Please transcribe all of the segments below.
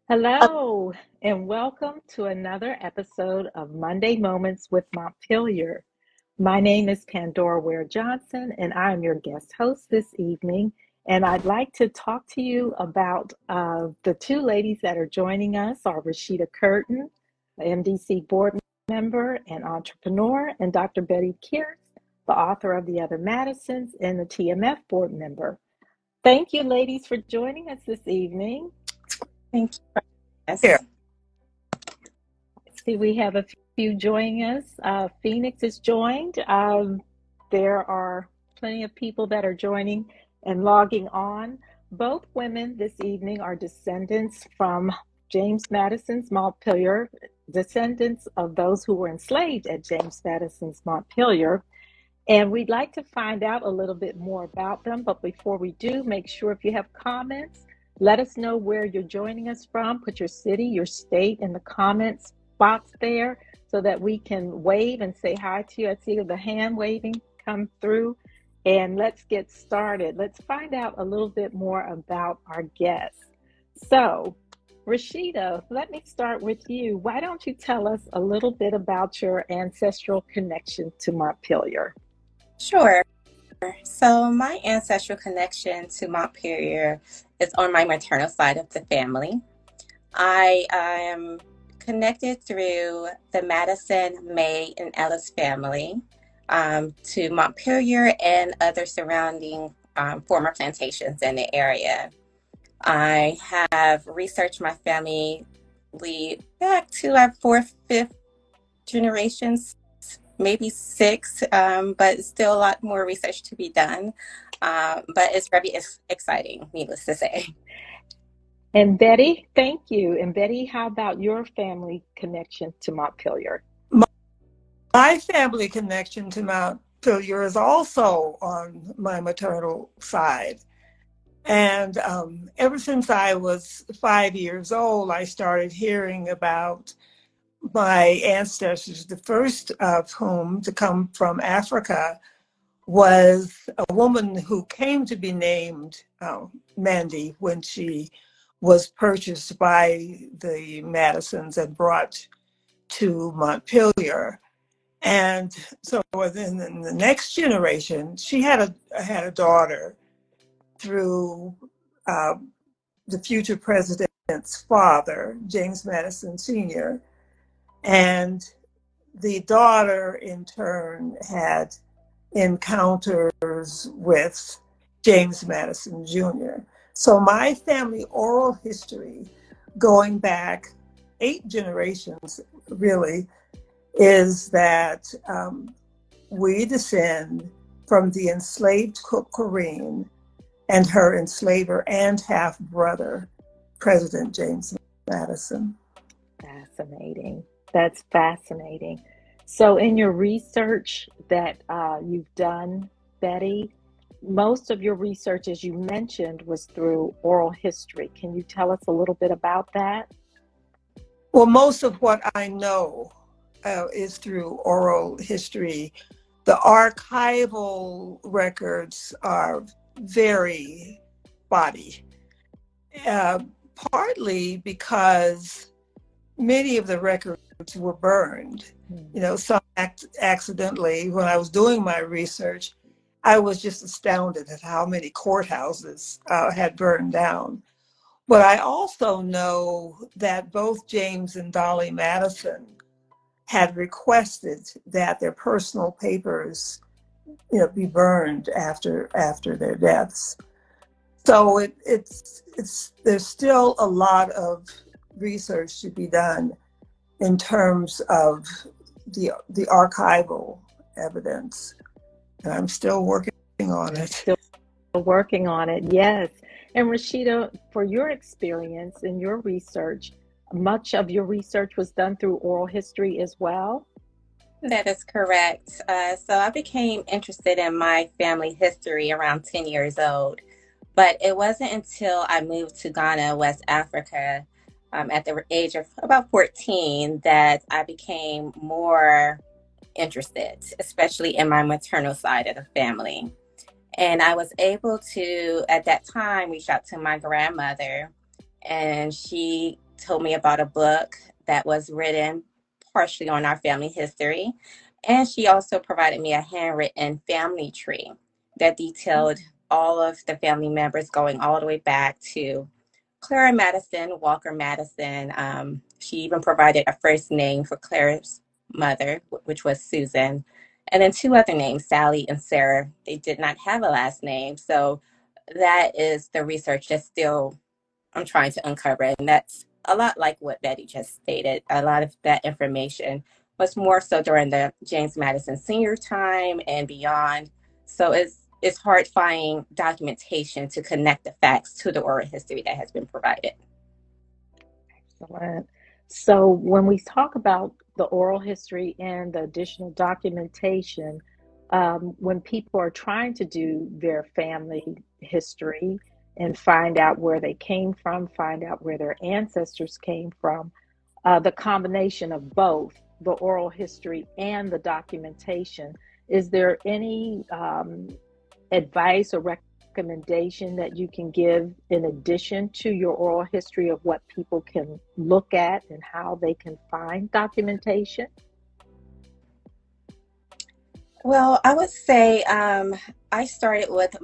Hello, and welcome to another episode of Monday Moments with Montpelier. My name is Pandora Ware Johnson, and I am your guest host this evening. And I'd like to talk to you about the two ladies that are joining us are Rashida Kirton, the MDC board member and entrepreneur, and Dr. Bettye Kearse, the author of The Other Madisons and the TMF board member. Thank you, ladies, for joining us this evening. Thank you. Here. Yes. See, we have a few joining us. Phoenix is joined. There are plenty of people that are joining and logging on. Both women this evening are descendants from James Madison's Montpelier, descendants of those who were enslaved at James Madison's Montpelier. And we'd like to find out a little bit more about them. But before we do, make sure if you have comments, let us know where you're joining us from. Put your city, your state in the comments box there so that we can wave and say hi to you. I see the hand waving come through. And let's get started. Let's find out a little bit more about our guests. So, Rashida, let me start with you. Why don't you tell us a little bit about your ancestral connection to Montpelier? Sure. So my ancestral connection to Montpelier is on my maternal side of the family. I am connected through the Madison, May, and Ellis family to Montpelier and other surrounding former plantations in the area. I have researched my family back to our fourth, fifth generations, maybe six, but still a lot more research to be done. But it's very exciting, needless to say. And Bettye, thank you. And Bettye, how about your family connection to Montpelier? My family connection to Montpelier is also on my maternal side. And ever since I was 5 years old, I started hearing about my ancestors, the first of whom to come from Africa was a woman who came to be named Mandy when she was purchased by the Madisons and brought to Montpelier. And so within the next generation, she had a daughter through uh, the future president's father, James Madison Sr. And the daughter, in turn, had encounters with James Madison Jr. So my family oral history, going back 8 generations, really, is that we descend from the enslaved cook Corinne and her enslaver and half-brother, President James Madison. Fascinating. That's fascinating. So, in your research that you've done, Bettye, most of your research, as you mentioned, was through oral history. Can you tell us a little bit about that? Well, most of what I know is through oral history. The archival records are very spotty, partly because many of the records were burned. Some accidentally. When I was doing my research, I was just astounded at how many courthouses had burned down. But I also know that both James and Dolly Madison had requested that their personal papers, be burned after their deaths. So it's there's still a lot of research to be done in terms of the archival evidence, and I'm still working on it. Still working on it, yes. And Rashida, for your experience in your research, much of your research was done through oral history as well? That is correct. So I became interested in my family history around 10 years old, but it wasn't until I moved to Ghana, West Africa, at the age of about 14 that I became more interested, especially in my maternal side of the family. And I was able to, at that time, reach out to my grandmother and she told me about a book that was written partially on our family history. And she also provided me a handwritten family tree that detailed all of the family members going all the way back to Clara Madison, Walker Madison. She even provided a first name for Clara's mother, which was Susan, and then two other names, Sally and Sarah. They did not have a last name. So that is the research that's still I'm trying to uncover. And that's a lot like what Bettye just stated. A lot of that information was more so during the James Madison senior time and beyond. So it's hard finding documentation to connect the facts to the oral history that has been provided. Excellent. So when we talk about the oral history and the additional documentation, when people are trying to do their family history and find out where they came from, find out where their ancestors came from, the combination of both the oral history and the documentation, is there any advice or recommendation that you can give in addition to your oral history of what people can look at and how they can find documentation? Well, I would say I started with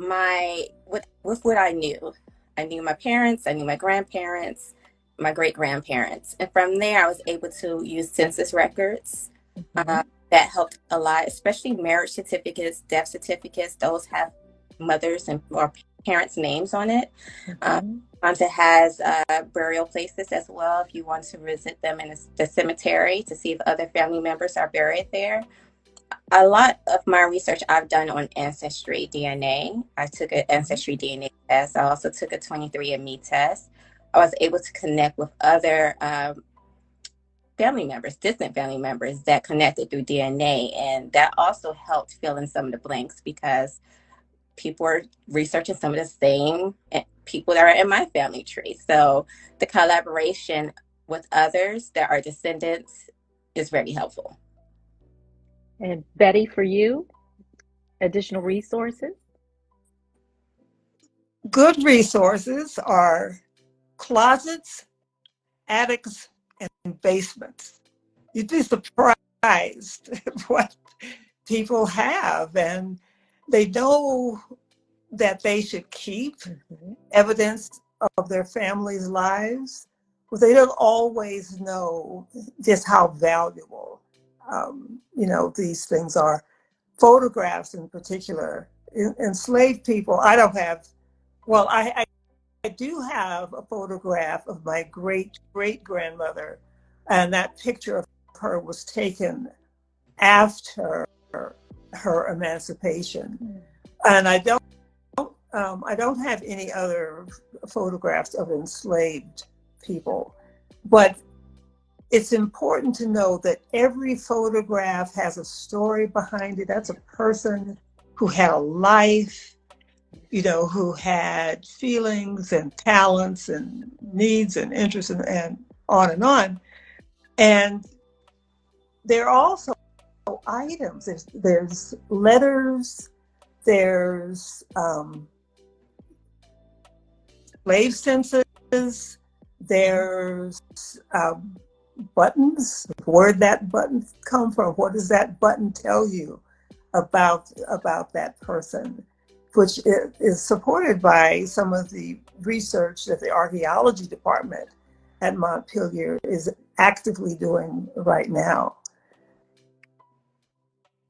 with what I knew. I knew my parents, I knew my grandparents, my great grandparents, and from there I was able to use census records. Mm-hmm. That helped a lot, especially marriage certificates, death certificates. Those have mothers and or parents' names on it. Mm-hmm. Sometimes it has burial places as well if you want to visit them in the cemetery to see if other family members are buried there. A lot of my research I've done on ancestry DNA. I took an ancestry DNA test. I also took a 23andMe test. I was able to connect with other family members, distant family members that connected through DNA. And that also helped fill in some of the blanks because people are researching some of the same people that are in my family tree. So the collaboration with others that are descendants is very helpful. And Bettye, for you, additional resources? Good resources are closets, attics, and basements. You'd be surprised what people have, and they know that they should keep Mm-hmm. evidence of their family's lives, but they don't always know just how valuable, these things are. Photographs, in particular, enslaved people. I don't have. Well, I do have a photograph of my great great grandmother, and that picture of her was taken after her emancipation. And I don't have any other photographs of enslaved people, but it's important to know that every photograph has a story behind it. That's a person who had a life, who had feelings and talents and needs and interests and on and on. And there are also items. There's letters, there's slave census, there's buttons. Where'd that button come from? What does that button tell you about that person? Which is supported by some of the research that the archaeology department at Montpelier is actively doing right now.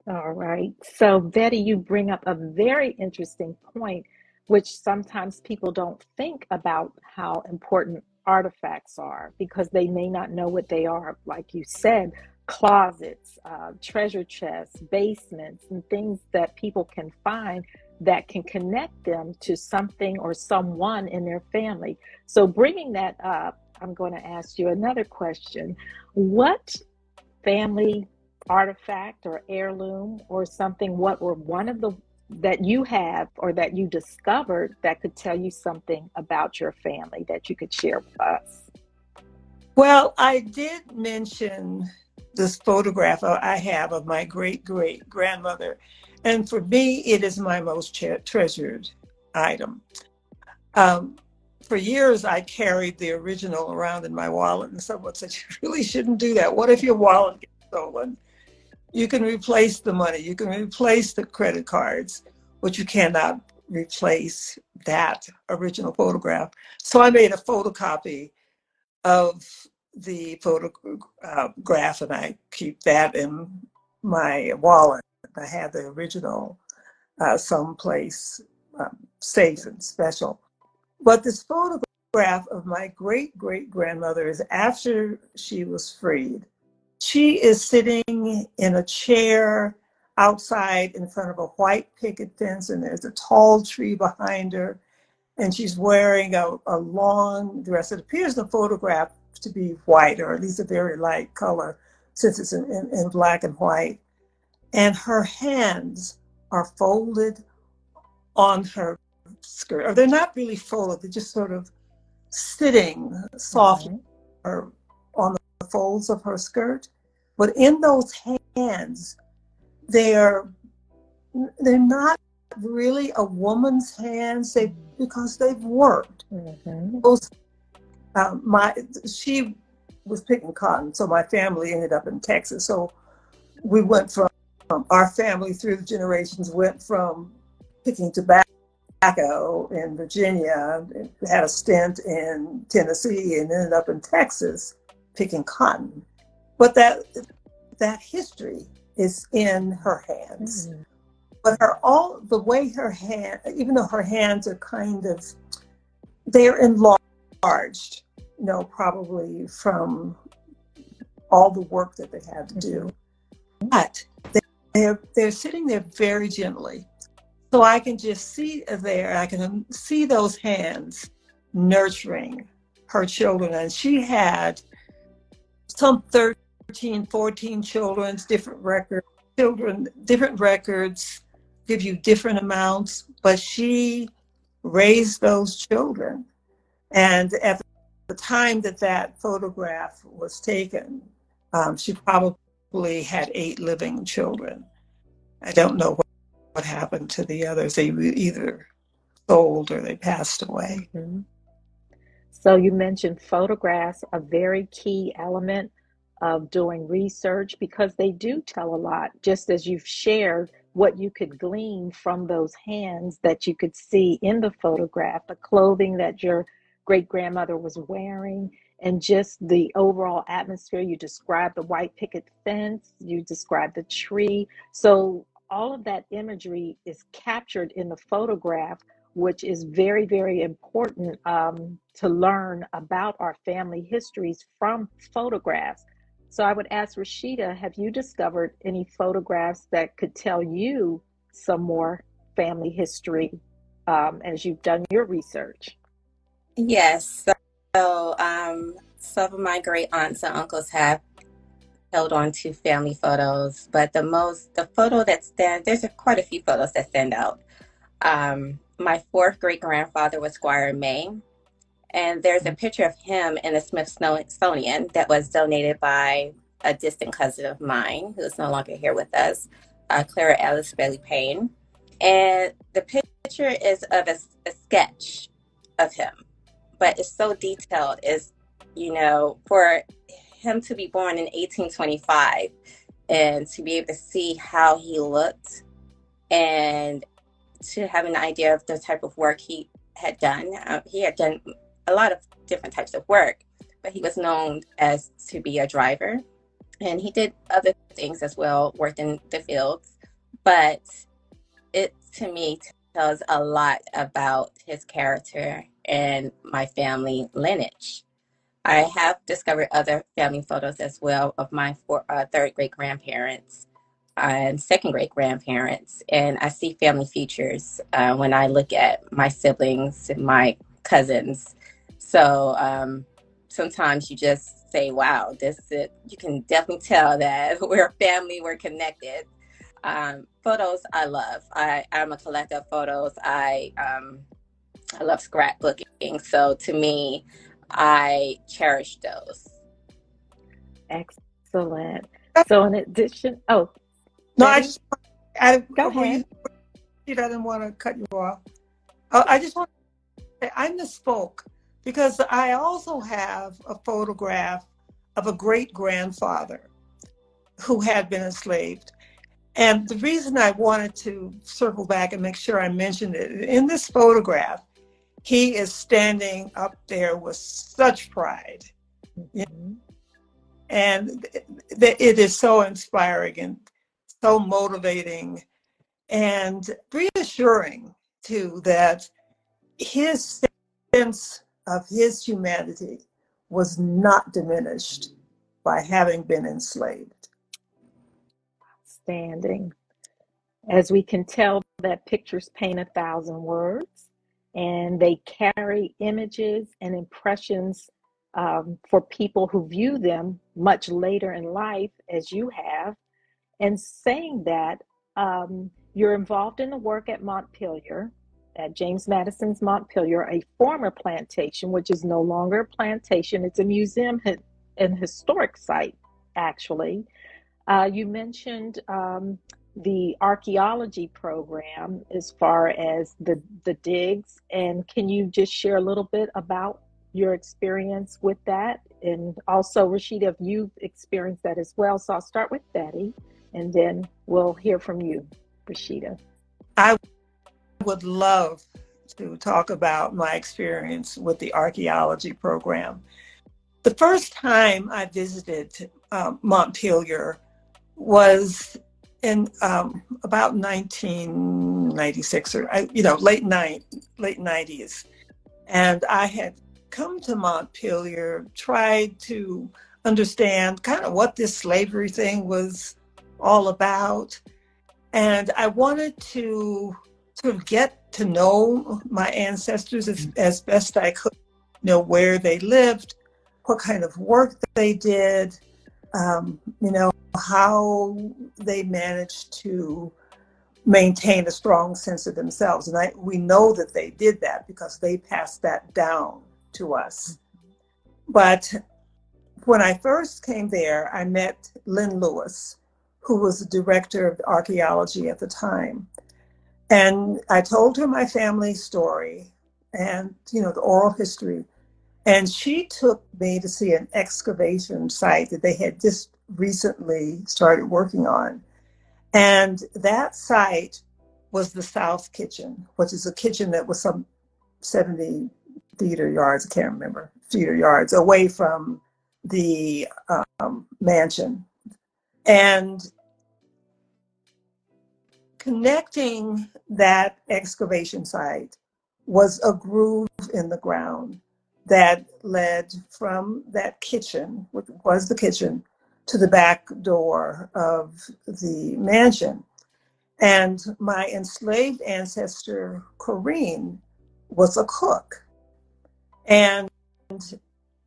All right. So, Bettye, you bring up a very interesting point, which sometimes people don't think about how important artifacts are because they may not know what they are. Like you said, closets, treasure chests, basements, and things that people can find that can connect them to something or someone in their family. So, bringing that up, I'm going to ask you another question. What family artifact or heirloom or something, what were one of the that you have or that you discovered that could tell you something about your family that you could share with us? Well, I did mention this photograph I have of my great great grandmother, and for me, it is my most treasured item. Um, for years, I carried the original around in my wallet, and someone said, you really shouldn't do that. What if your wallet gets stolen? You can replace the money, you can replace the credit cards, but you cannot replace that original photograph. So I made a photocopy of the photograph, and I keep that in my wallet. I have the original someplace safe and special. But this photograph of my great-great-grandmother is after she was freed. She is sitting in a chair outside in front of a white picket fence, and there's a tall tree behind her, and she's wearing a long dress. It appears in the photograph to be white, or at least a very light color, since it's in black and white. And her hands are folded on her skirt, or they're not really folded, they're just sort of sitting softly on the folds of her skirt. But in those hands, they're not really a woman's hands, because they've worked. Those, she was picking cotton, so my family ended up in Texas. So we went from, our family through the generations went from picking tobacco in Virginia, had a stint in Tennessee, and ended up in Texas picking cotton. But that history is in her hands. But the way her hand, even though her hands are they're enlarged, probably from all the work that they had to do. But they're sitting there very gently. So I can just see I can see those hands nurturing her children. And she had some 13, 14 children, different records, give you different amounts, but she raised those children. And at the time that photograph was taken, she probably had 8 living children. I don't know what happened to the others. They were either sold or they passed away. So you mentioned photographs, a very key element of doing research, because they do tell a lot, just as you've shared what you could glean from those hands that you could see in the photograph, the clothing that your great-grandmother was wearing, and just the overall atmosphere. You described the white picket fence, you described the tree. So all of that imagery is captured in the photograph, which is very, very important to learn about our family histories from photographs. So I would ask Rashida, have you discovered any photographs that could tell you some more family history as you've done your research? Yes. So some of my great aunts and uncles have held on to family photos, but the photo there's quite a few photos that stand out. My 4th great grandfather was Squire May, and there's a picture of him in the Smithsonian that was donated by a distant cousin of mine who is no longer here with us, Clara Alice Bailey Payne. And the picture is of a sketch of him, but it's so detailed. It's, for him to be born in 1825 and to be able to see how he looked and to have an idea of the type of work he had done. He had done a lot of different types of work, but he was known as to be a driver, and he did other things as well, worked in the fields. But it, to me, tells a lot about his character and my family lineage. I have discovered other family photos as well of my 3rd great grandparents and 2nd great grandparents, and I see family features when I look at my siblings and my cousins. So sometimes you just say, wow, you can definitely tell that we're a family, we're connected. Photos I love. I'm a collector of photos. I love scrapbooking. So to me, I cherish those. Excellent. So in addition, no, Betty? I Go ahead. I didn't want to cut you off. I just want I misspoke because I also have a photograph of a great grandfather who had been enslaved. And the reason I wanted to circle back and make sure I mentioned it, in this photograph, he is standing up there with such pride. Mm-hmm. And it is so inspiring and so motivating and reassuring, too, that his sense of his humanity was not diminished by having been enslaved. Standing. As we can tell, that pictures paint 1,000 words, and they carry images and impressions for people who view them much later in life, as you have. And saying that, you're involved in the work at Montpelier, at James Madison's Montpelier, a former plantation, which is no longer a plantation. It's a museum and historic site, actually. You mentioned the archaeology program as far as the digs, and can you just share a little bit about your experience with that? And also, Rashida, if you've experienced that as well. So I'll start with Bettye, and then we'll hear from you, Rashida. I would love to talk about my experience with the archaeology program. The first time I visited Montpelier was in about 1996 or late 90s, and I had come to Montpelier, tried to understand kind of what this slavery thing was all about, and I wanted to sort of get to know my ancestors as best I could, know where they lived, what kind of work they did, how they managed to maintain a strong sense of themselves. And we know that they did that because they passed that down to us. But when I first came there, I met Lynn Lewis, who was the director of archaeology at the time. And I told her my family story and, the oral history. And she took me to see an excavation site that they had just recently started working on. And that site was the South Kitchen, which is a kitchen that was some 70 feet or yards, I can't remember, feet or yards away from the mansion. And connecting that excavation site was a groove in the ground that led from that kitchen, which was the kitchen, to the back door of the mansion. And my enslaved ancestor, Corrine, was a cook. And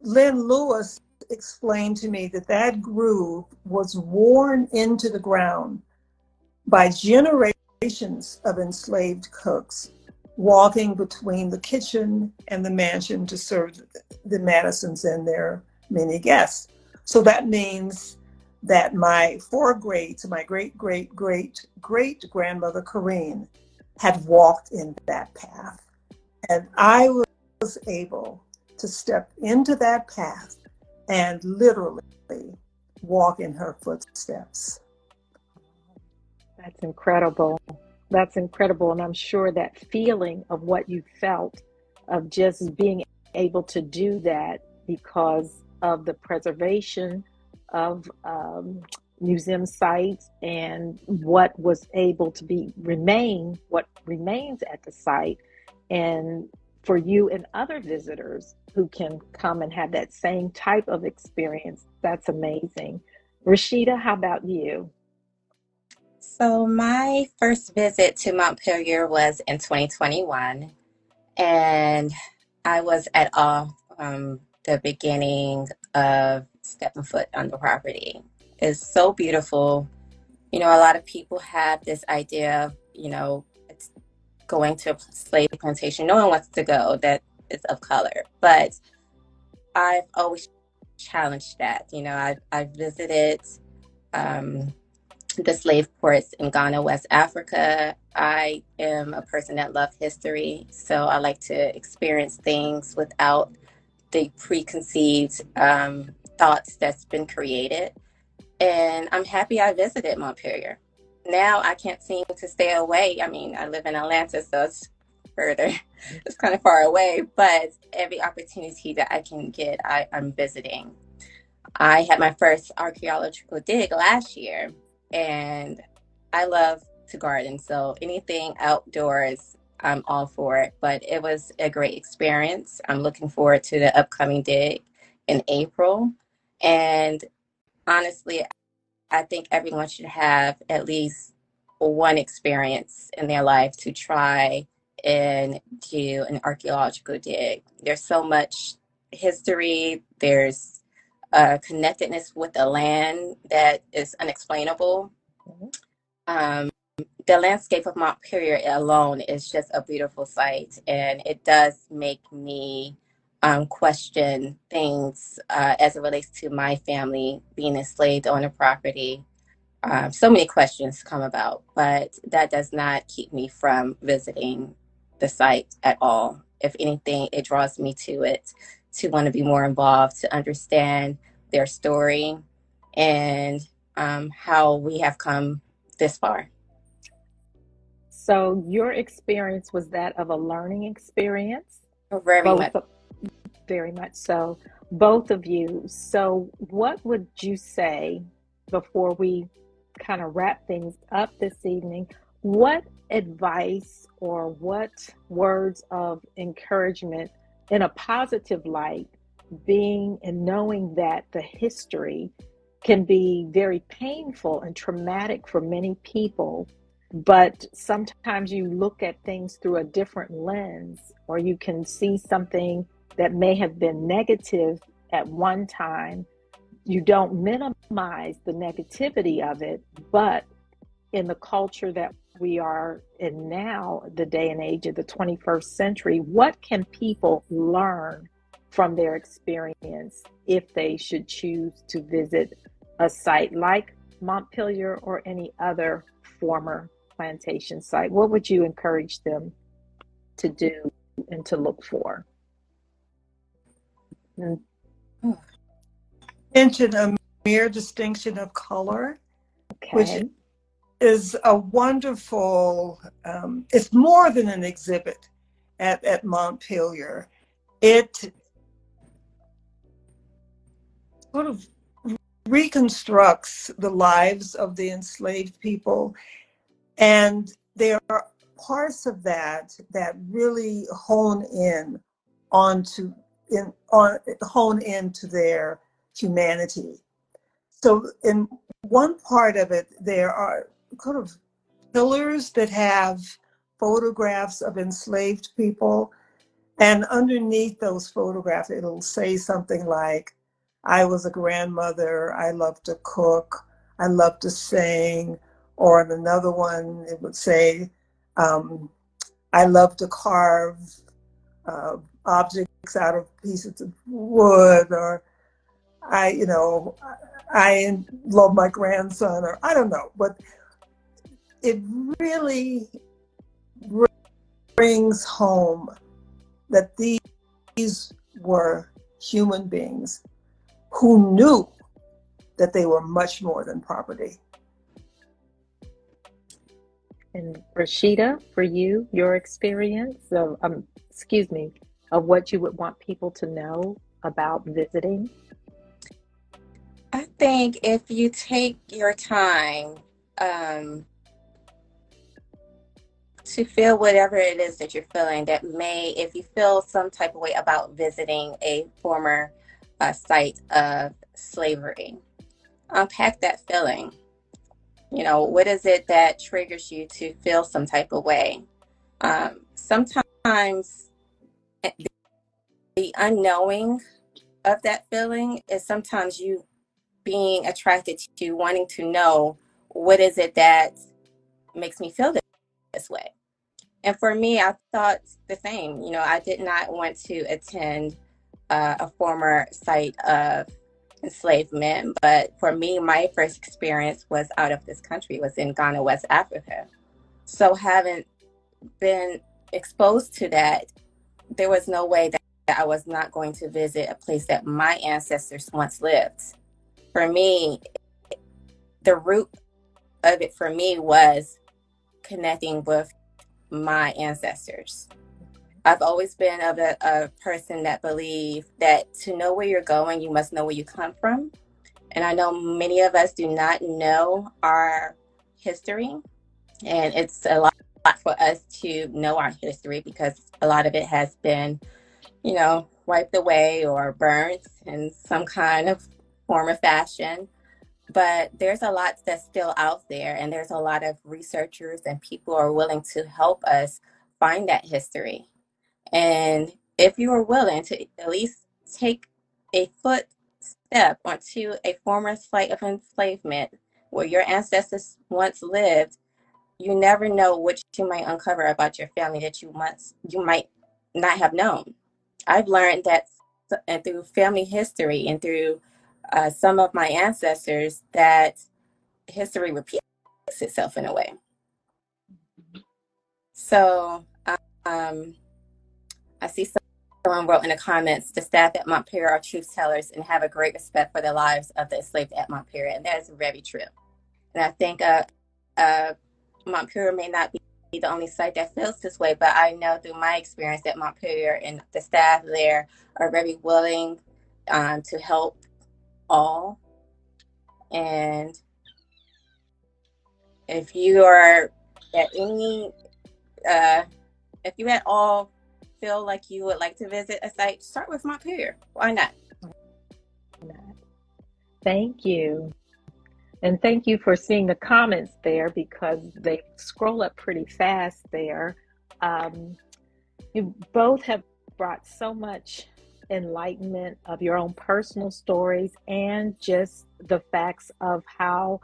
Lynn Lewis explained to me that that groove was worn into the ground by generations of enslaved cooks walking between the kitchen and the mansion to serve the Madisons and their many guests. So that means that my my great grandmother Corrine had walked in that path. And I was able to step into that path and literally walk in her footsteps. That's incredible. That's incredible. And I'm sure that feeling of what you felt of just being able to do that because of the preservation of museum sites and what was able to what remains at the site. And for you and other visitors who can come and have that same type of experience, that's amazing. Rashida, how about you? So my first visit to Montpelier was in 2021, and I was at awe from the beginning of stepping foot on the property. It's so beautiful. A lot of people have this idea of, it's going to a slave plantation. No one wants to go that is of color, but I've always challenged that. I've visited the slave ports in Ghana, West Africa. I am a person that loves history, so I like to experience things without the preconceived thoughts that's been created. And I'm happy I visited Montpelier. Now I can't seem to stay away. I mean, I live in Atlanta, so it's further, it's kind of far away, but every opportunity that I can get, I'm visiting. I had my first archaeological dig last year, and I love to garden, so anything outdoors, I'm all for it. But it was a great experience. I'm looking forward to the upcoming dig in April. And honestly, I think everyone should have at least one experience in their life to try and do an archaeological dig. There's so much history, there's a connectedness with the land that is unexplainable. Um, the landscape of Montpelier alone is just a beautiful sight, and it does make me question things as it relates to my family being enslaved on a property. So many questions come about, but that does not keep me from visiting the site at all. If anything, it draws me to it to want to be more involved, to understand their story and how we have come this far. So your experience was that of a learning experience, Very both much. of, very much so, both of you. So what would you say before we kind of wrap things up this evening? What advice or what words of encouragement in a positive light, being and knowing that the history can be very painful and traumatic for many people, but sometimes you look at things through a different lens, or you can see something that may have been negative at one time. You don't minimize the negativity of it, but in the culture that we are in now, the day and age of the 21st century, what can people learn from their experience if they should choose to visit a site like Montpelier or any other former plantation site? What would you encourage them to do and to look for? Mention a mere distinction of color, which Okay. is a wonderful, it's more than an exhibit at Montpelier. It sort of reconstructs the lives of the enslaved people. And there are parts of that that really hone into their humanity. So in one part of it, there are kind of pillars that have photographs of enslaved people. And underneath those photographs, it'll say something like, I was a grandmother, I love to cook, I love to sing. Or in another one, it would say, I love to carve objects out of pieces of wood, or I love my grandson, or I don't know. But it really brings home that these were human beings who knew that they were much more than property. And Rashida, for you, your experience of, of what you would want people to know about visiting? I think if you take your time to feel whatever it is that you're feeling, if you feel some type of way about visiting a former site of slavery, unpack that feeling. You know, what is it that triggers you to feel some type of way? Sometimes the unknowing of that feeling is sometimes you being attracted to wanting to know what is it that makes me feel this way. And for me, I thought the same. You know, I did not want to attend a former site of enslavement. But for me, my first experience was out of this country, was in Ghana, West Africa. So having been exposed to that, there was no way that I was not going to visit a place that my ancestors once lived. For me, the root of it for me was connecting with my ancestors. I've always been of a person that believed that to know where you're going, you must know where you come from. And I know many of us do not know our history, and it's a lot for us to know our history because a lot of it has been, wiped away or burnt in some kind of form or fashion. But there's a lot that's still out there, and there's a lot of researchers and people are willing to help us find that history. And if you are willing to at least take a footstep onto a former site of enslavement where your ancestors once lived, you never know what you might uncover about your family that you might not have known. I've learned that through family history and through some of my ancestors that history repeats itself in a way. So I see someone wrote in the comments, the staff at Montpelier are truth tellers and have a great respect for the lives of the enslaved at Montpelier. And that is very true. And I think Montpelier may not be the only site that feels this way, but I know through my experience at Montpelier and the staff there are very willing to help all. And if you are at any, if you at all feel like you would like to visit a site, start with Montpelier. Why not? Thank you. And thank you for seeing the comments there because they scroll up pretty fast there. You both have brought so much enlightenment of your own personal stories and just the facts of how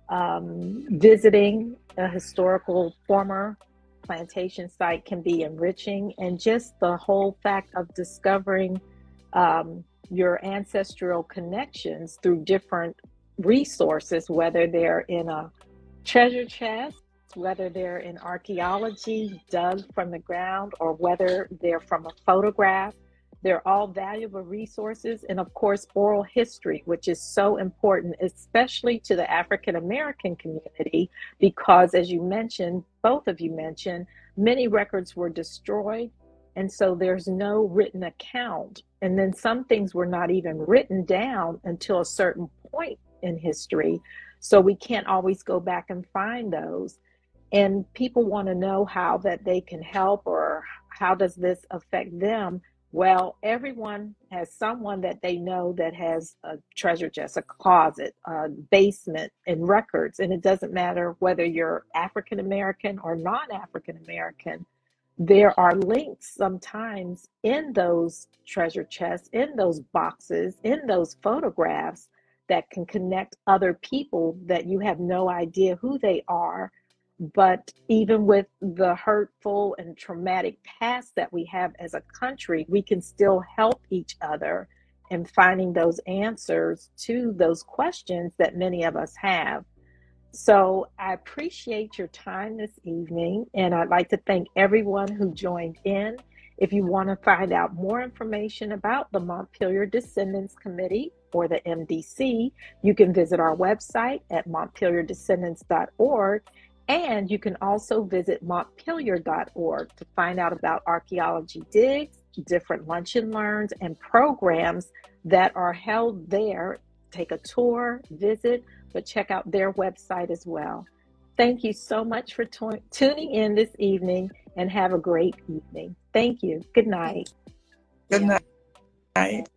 visiting a historical former plantation site can be enriching, and just the whole fact of discovering your ancestral connections through different resources, whether they're in a treasure chest, whether they're in archaeology dug from the ground, or whether they're from a photograph. They're all valuable resources. And of course, oral history, which is so important, especially to the African American community, because as you mentioned, both of you mentioned, many records were destroyed. And so there's no written account. And then some things were not even written down until a certain point in history. So we can't always go back and find those. And people want to know how that they can help, or how does this affect them? Well, everyone has someone that they know that has a treasure chest, a closet, a basement, and records. And it doesn't matter whether you're African American or non-African American. There are links sometimes in those treasure chests, in those boxes, in those photographs that can connect other people that you have no idea who they are. But even with the hurtful and traumatic past that we have as a country, we can still help each other in finding those answers to those questions that many of us have. So I appreciate your time this evening, and I'd like to thank everyone who joined in. If you want to find out more information about the Montpelier Descendants Committee, or the MDC, you can visit our website at montpelierdescendants.org. And you can also visit montpelier.org to find out about archaeology digs, different lunch and learns, and programs that are held there. Take a tour, visit, but check out their website as well. Thank you so much for tuning in this evening, and have a great evening. Thank you. Good night. Good night.